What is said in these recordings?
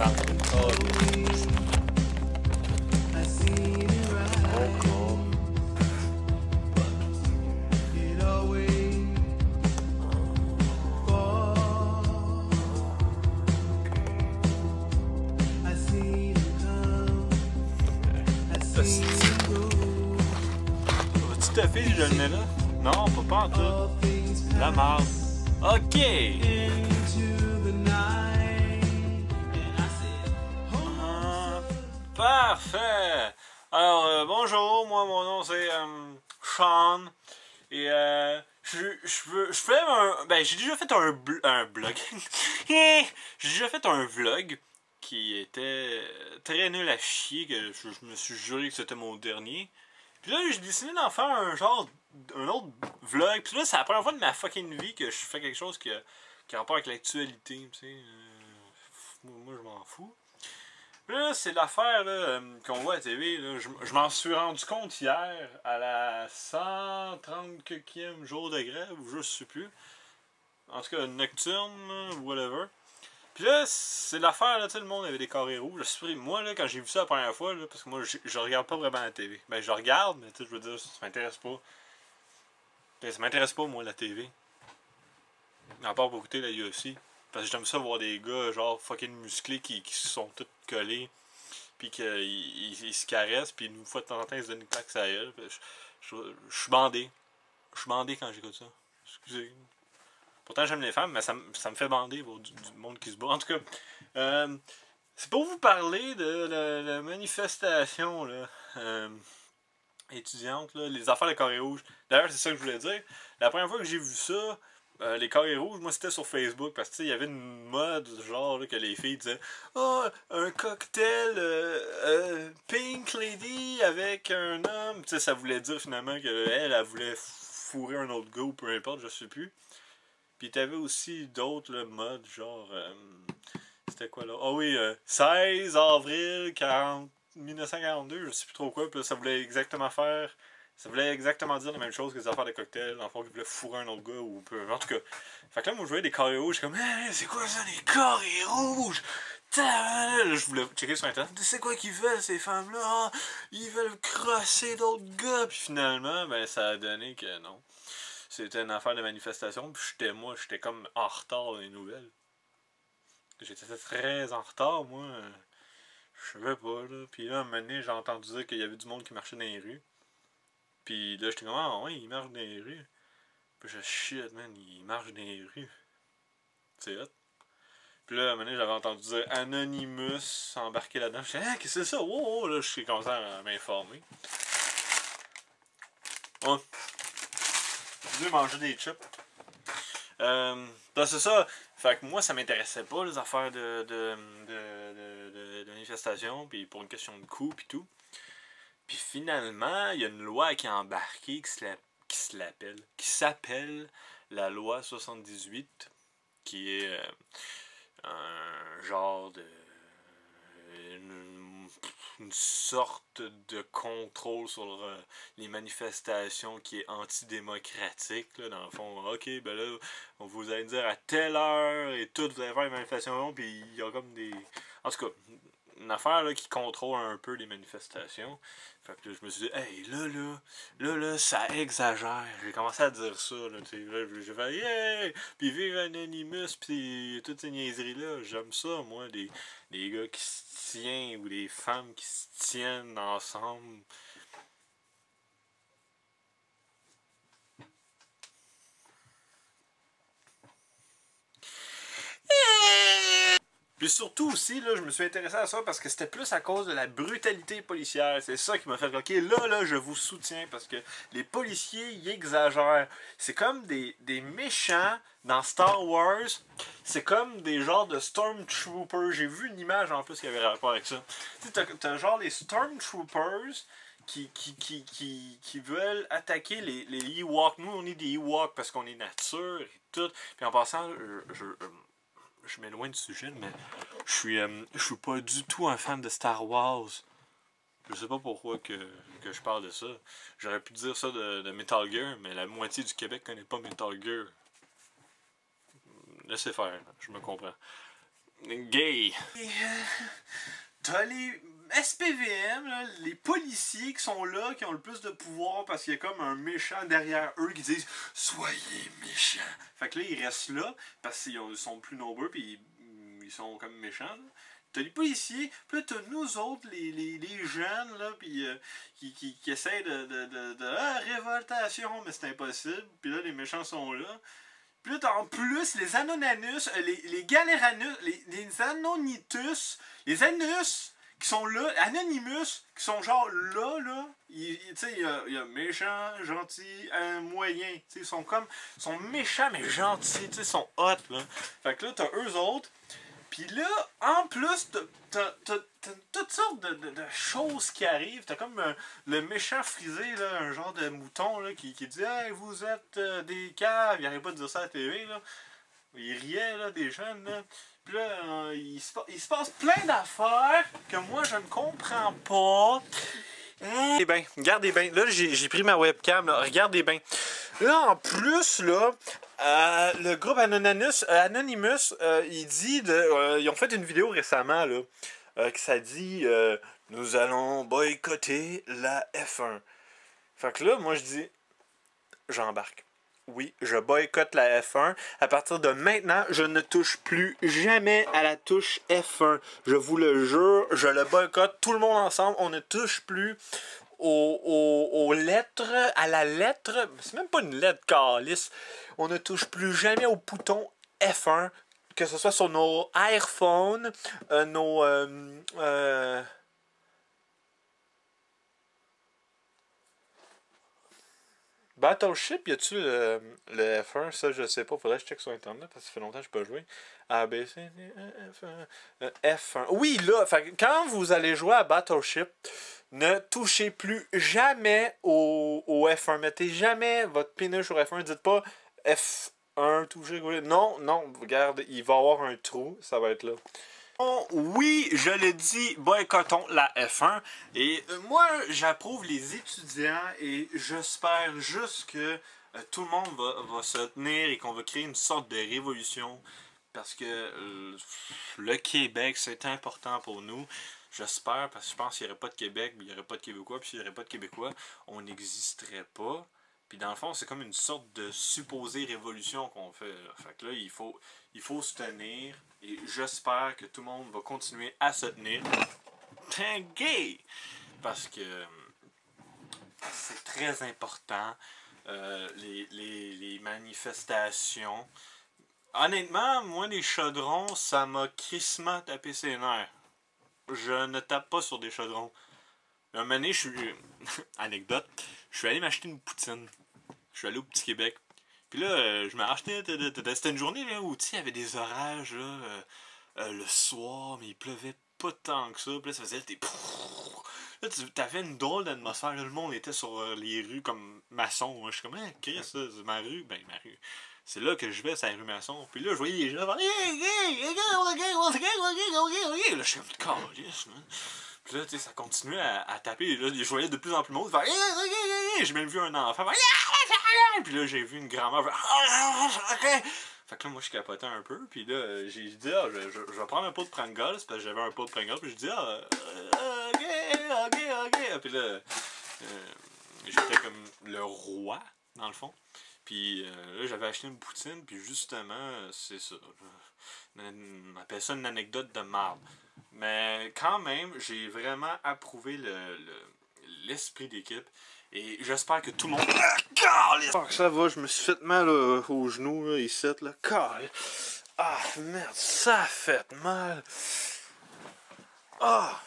Vas-tu te fais si je le mets là? Non, pas en tout. La marde. Ok! Parfait! Alors, bonjour, moi mon nom c'est Sean. Et je fais un. Ben, j'ai déjà fait un blog. J'ai déjà fait un vlog qui était très nul à chier, que je me suis juré que c'était mon dernier. Puis là, j'ai décidé d'en faire un autre vlog. Puis là, c'est la première fois de ma fucking vie que je fais quelque chose qui a rapport avec l'actualité, tu sais. Moi, je m'en fous. Puis là, c'est l'affaire qu'on voit à la TV. Là. Je m'en suis rendu compte hier à la 130e jour de grève, ou je sais plus. En tout cas, nocturne, whatever. Puis là, c'est l'affaire, là, tu sais, le monde avait des carrés rouges. Moi, là, quand j'ai vu ça la première fois, là, parce que moi, je regarde pas vraiment la TV. Ben, je regarde, mais tu sais, je veux dire, ça m'intéresse pas. Ben, ça m'intéresse pas, moi, la TV. À part pour écouter la UFC. Parce que j'aime ça voir des gars, genre, fucking musclés qui se sont tous collés. Puis qu'ils se caressent, puis une fois de temps en temps, ils se donnent une claque sur la gueule. Je suis bandé. Je suis bandé quand j'écoute ça. Excusez. Pourtant, j'aime les femmes, mais ça me fait bander pour du monde qui se bat. En tout cas, c'est pour vous parler de la manifestation là, étudiante, là, les affaires de carré rouge. D'ailleurs, c'est ça que je voulais dire. La première fois que j'ai vu ça, les carrés rouges, moi c'était sur Facebook parce que il y avait une mode genre là, que les filles disaient oh, un cocktail Pink Lady avec un homme. T'sais, ça voulait dire finalement qu'elle voulait fourrer un autre gars ou peu importe, je sais plus. Puis t'avais aussi d'autres modes, genre. C'était quoi là? Ah oui, 16 avril 1942, je sais plus trop quoi. Puis là, ça voulait exactement faire. Ça voulait exactement dire la même chose que les affaires de cocktail. En fait, qu'ils voulaient fourrer un autre gars ou peu. En tout cas. Fait que là, moi, je voyais des carrés rouges. Je suis comme, hey, c'est quoi ça, des carrés rouges? Là, je voulais checker sur internet. C'est quoi qu'ils veulent, ces femmes-là? Ils veulent crosser d'autres gars. Puis finalement, ben, ça a donné que non. C'était une affaire de manifestation, puis j'étais comme en retard dans les nouvelles. J'étais très en retard, moi. Je savais pas, là. Puis là, un moment donné, j'ai entendu dire qu'il y avait du monde qui marchait dans les rues. Puis là, j'étais comme, ah ouais, ils marchent dans les rues. Puis je shit, man, ils marchent dans les rues. C'est hot. Puis là, à un moment donné, j'avais entendu dire Anonymous embarqué là-dedans. Je disais, ah, qu'est-ce que c'est ça? Wow, là, je suis commencé à m'informer. Ouais. Je veux manger des chips. C'est ça. Fait que moi, ça m'intéressait pas, les affaires de manifestation, puis pour une question de coût, puis tout. Puis finalement, il y a une loi qui est embarquée qui s'appelle la loi 78, qui est un genre de. Une sorte de contrôle sur les manifestations qui est antidémocratique, là, dans le fond. Ok, ben là, on vous allez dire à telle heure et tout, vous allez faire les manifestations, puis il y a comme des. En tout cas, une affaire là, qui contrôle un peu les manifestations. Fait que là, je me suis dit, hey, là, ça exagère. J'ai commencé à dire ça, là, tu sais. J'ai fait, yeah! Puis vive Anonymous, puis toutes ces niaiseries-là. J'aime ça, moi, des gars qui se tiennent ou des femmes qui se tiennent ensemble. Puis surtout aussi, là, je me suis intéressé à ça parce que c'était plus à cause de la brutalité policière. C'est ça qui m'a fait, ok, là, je vous soutiens parce que les policiers, ils exagèrent. C'est comme des méchants dans Star Wars. C'est comme des genres de Stormtroopers. J'ai vu une image en plus qui avait rapport avec ça. Tu sais, t'as genre les Stormtroopers qui veulent attaquer les Ewoks. Nous, on est des Ewoks parce qu'on est nature et tout. Puis en passant, je m'éloigne du sujet, mais je suis pas du tout un fan de Star Wars. Je sais pas pourquoi que je parle de ça. J'aurais pu dire ça de Metal Gear, mais la moitié du Québec connaît pas Metal Gear. Laissez faire, je me comprends. gay. T'as les SPVM, là, les policiers qui sont là, qui ont le plus de pouvoir parce qu'il y a comme un méchant derrière eux qui disent « Soyez méchants ». Fait que là, ils restent là parce qu'ils sont plus nombreux puis ils sont comme méchants. Là. T'as les policiers, puis là t'as nous autres, les jeunes, là, puis qui essaient de révoltation, mais c'est impossible. Puis là, les méchants sont là. Puis là, t'as en plus les Anonanus, les Galéranus, les Anonitus, les Anus qui sont là, Anonymous, qui sont genre là. Tu sais, il y a méchant, gentil, moyen. Tu sais, ils sont méchants, mais gentils, tu sais, ils sont hot, là. Fait que là, t'as eux autres. Puis là, en plus, t'as toutes sortes de choses qui arrivent. T'as comme le méchant frisé, là, un genre de mouton là, qui dit « Hey, vous êtes des caves ». Il n'arrivait pas de dire ça à la TV. Là. Il riait là, des jeunes. Là. Puis là, il se passe plein d'affaires que moi, je ne comprends pas. Regardez bien. Là, j'ai pris ma webcam. Là. Regardez bien. Là, en plus, là, le groupe Anonymous, il dit ils ont fait une vidéo récemment, là, que ça dit nous allons boycotter la F1. Fait que là, moi, je dis j'embarque. Oui, je boycotte la F1. À partir de maintenant, je ne touche plus jamais à la touche F1. Je vous le jure, je le boycotte. Tout le monde ensemble, on ne touche plus aux lettres, à la lettre. C'est même pas une lettre calice. On ne touche plus jamais au bouton F1, que ce soit sur nos iPhones, nos... Battleship, y a-tu le F1? Ça, je sais pas. Faudrait que je check sur Internet parce que ça fait longtemps que je peux pas jouer. A, B, C, D, F1. F1. Oui, là, quand vous allez jouer à Battleship, ne touchez plus jamais au F1. Mettez jamais votre péniche sur F1. Dites pas F1, touchez. Non, regarde, il va y avoir un trou. Ça va être là. Oui, je le dis, boycottons la F1. Et moi, j'approuve les étudiants et j'espère juste que tout le monde va se tenir et qu'on va créer une sorte de révolution. Parce que le Québec, c'est important pour nous. J'espère, parce que je pense qu'il n'y aurait pas de Québec, il n'y aurait pas de Québécois. Puis s'il n'y aurait pas de Québécois, on n'existerait pas. Puis dans le fond, c'est comme une sorte de supposée révolution qu'on fait. Là. Fait que là, il faut se tenir. Et j'espère que tout le monde va continuer à se tenir. T'es gay! Parce que c'est très important. Les manifestations. Honnêtement, moi, les chaudrons, ça m'a crissement tapé ses nerfs. Je ne tape pas sur des chaudrons. Un moment donné, anecdote, je suis allé m'acheter une poutine. Je suis allé au Petit Québec. Puis là, je m'ai acheté. C'était une journée là, où il y avait des orages là, le soir, mais il pleuvait pas tant que ça. Puis là, ça faisait des. Là, t'avais une drôle d'atmosphère. Le monde était sur les rues comme maçon. Je suis comme, hey, Chris, c'est ma rue. Ben, ma rue. C'est là que je vais, c'est la rue Masson. Puis là, je voyais les gens faire. Là, je suis comme, calice, man. Puis là, tu sais, ça continuait à taper. Là, je voyais de plus en plus de monde faire. J'ai même vu un enfant faire. Puis là, j'ai vu une grand-mère faire. Fait que là, moi, je capotais un peu. Puis là, j'ai dit, je vais prendre un pot de Pringles. Parce que j'avais un pot de Pringles. Puis je dis, ok. Puis là, j'étais comme le roi, dans le fond. Puis là, j'avais acheté une poutine, puis justement, c'est ça. On appelle ça une anecdote de marde. Mais quand même, j'ai vraiment approuvé l'esprit d'équipe. Et j'espère que tout le monde... Ah, ça va, je me suis fait mal au genou, là, ici, là. Ah, merde, ça a fait mal. Ah!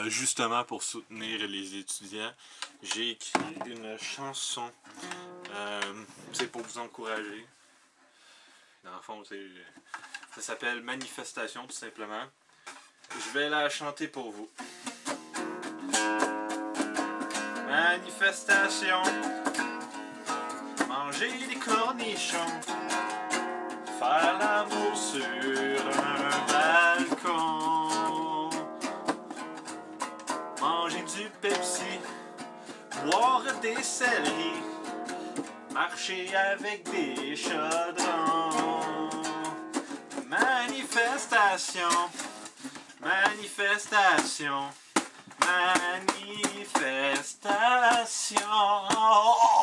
Justement pour soutenir les étudiants, j'ai écrit une chanson. C'est pour vous encourager. Dans le fond, ça s'appelle Manifestation, tout simplement. Je vais la chanter pour vous. Manifestation. Manger des cornichons. Faire l'amour sur un balcon. Manger du Pepsi. Boire des céleris. Marcher avec des chaudrons. Manifestation. Manifestation. Manifestation.